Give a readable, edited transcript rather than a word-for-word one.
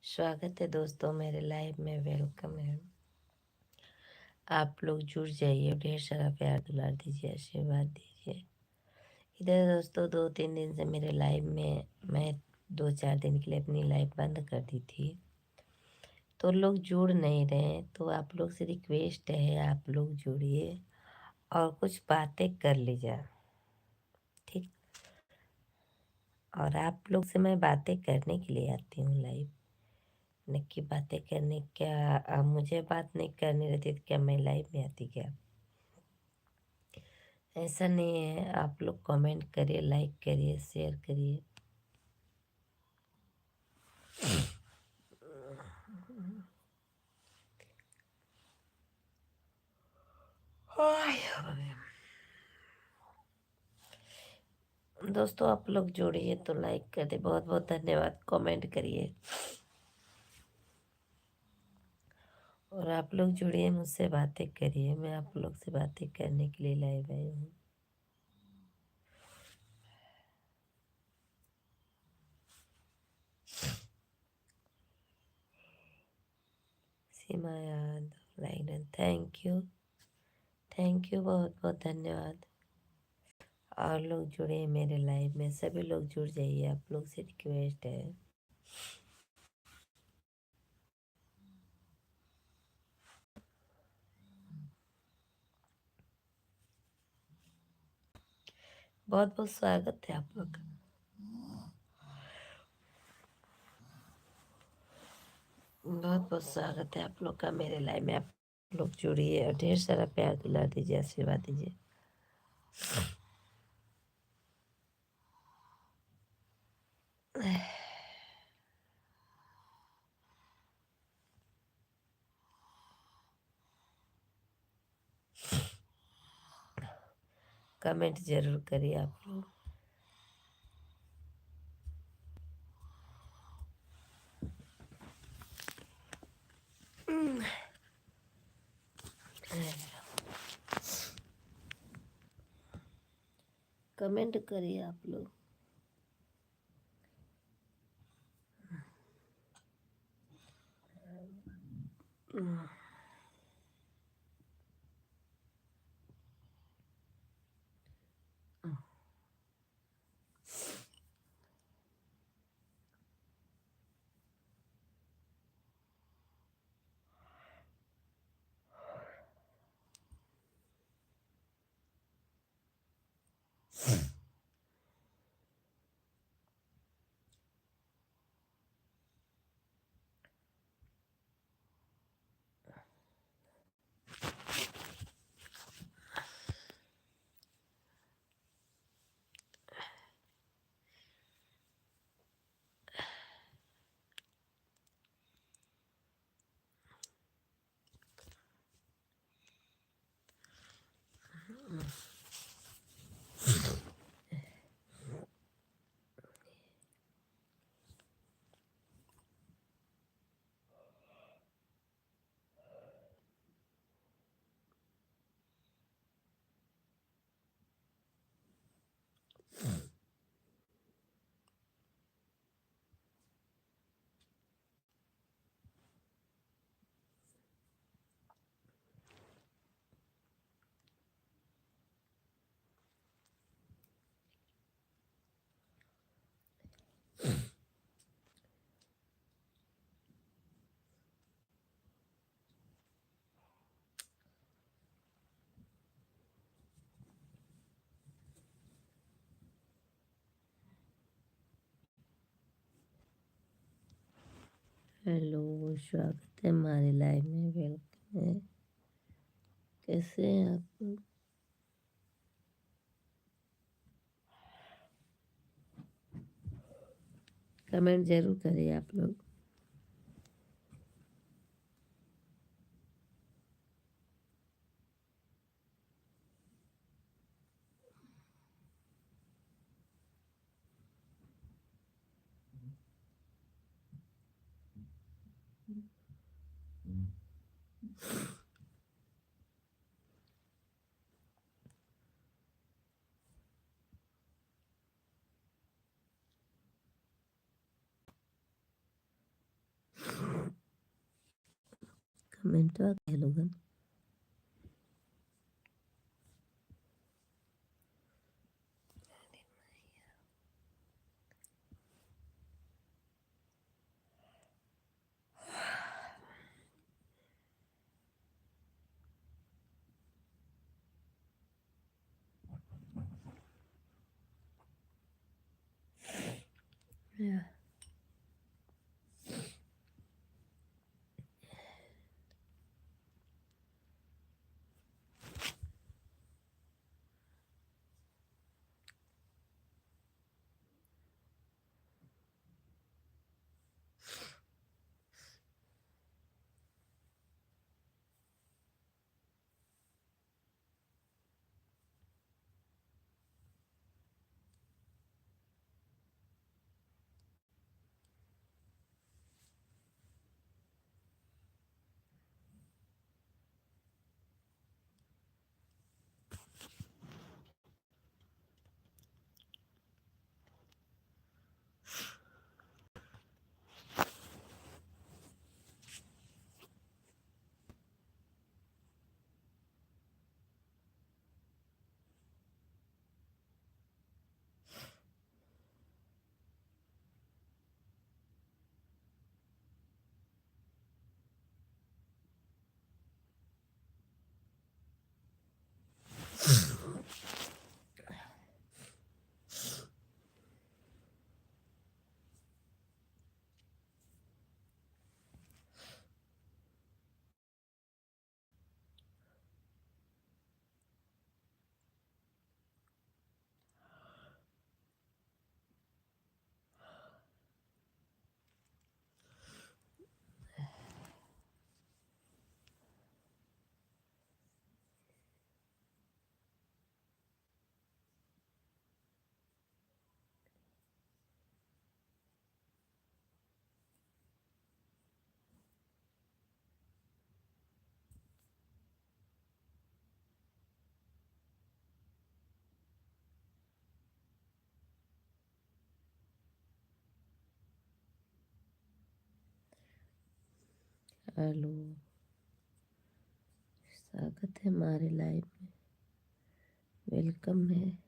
स्वागत है दोस्तों मेरे लाइव में। वेलकम है। आप लोग जुड़ जाइए, ढेर सारा प्यार दुलार दीजिए, आशीर्वाद दीजिए। इधर दोस्तों 2-3 दिन से मेरे लाइव में मैं 2-4 दिन के लिए अपनी लाइव बंद कर दी थी, तो लोग जुड़ नहीं रहे। तो आप लोग से रिक्वेस्ट है, आप लोग जुड़िए और कुछ बातें कर लीजिए, ठीक। और आप लोग से मैं बातें करने के लिए आती हूँ लाइव, न कि बातें करने। क्या मुझे बात नहीं करनी रहती तो क्या मैं लाइव में आती क्या? ऐसा नहीं है। आप लोग कमेंट करिए, लाइक करिए, शेयर करिए। दोस्तों आप लोग जोड़िए तो लाइक कर दे, बहुत बहुत धन्यवाद। कमेंट करिए और आप लोग जुड़िए, मुझसे बातें करिए। मैं आप लोग से बातें करने के लिए लाइव आई हूँ। सीमा याद लाइनन, थैंक यू, बहुत बहुत धन्यवाद। और लोग जुड़े मेरे लाइव में, सभी लोग जुड़ जाइए, आप लोग से रिक्वेस्ट है। बहुत बहुत स्वागत है आप लोग का। बहुत बहुत स्वागत है आप लोग का मेरे लाइव में। आप लोग जुड़िए और ढेर सारा प्यार दुलार दीजिए, आशीर्वाद दीजिए। कमेंट जरूर करिए आप लोग। कमेंट करिए आप लोग। हेलो, स्वागत है हमारे लाइव में। वेलकम है। कैसे हैं आप लोग? कमेंट जरूर करिए आप लोग। कमेंट आ लोगन। Yeah. हेलो, स्वागत है हमारे लाइव में, वेलकम है।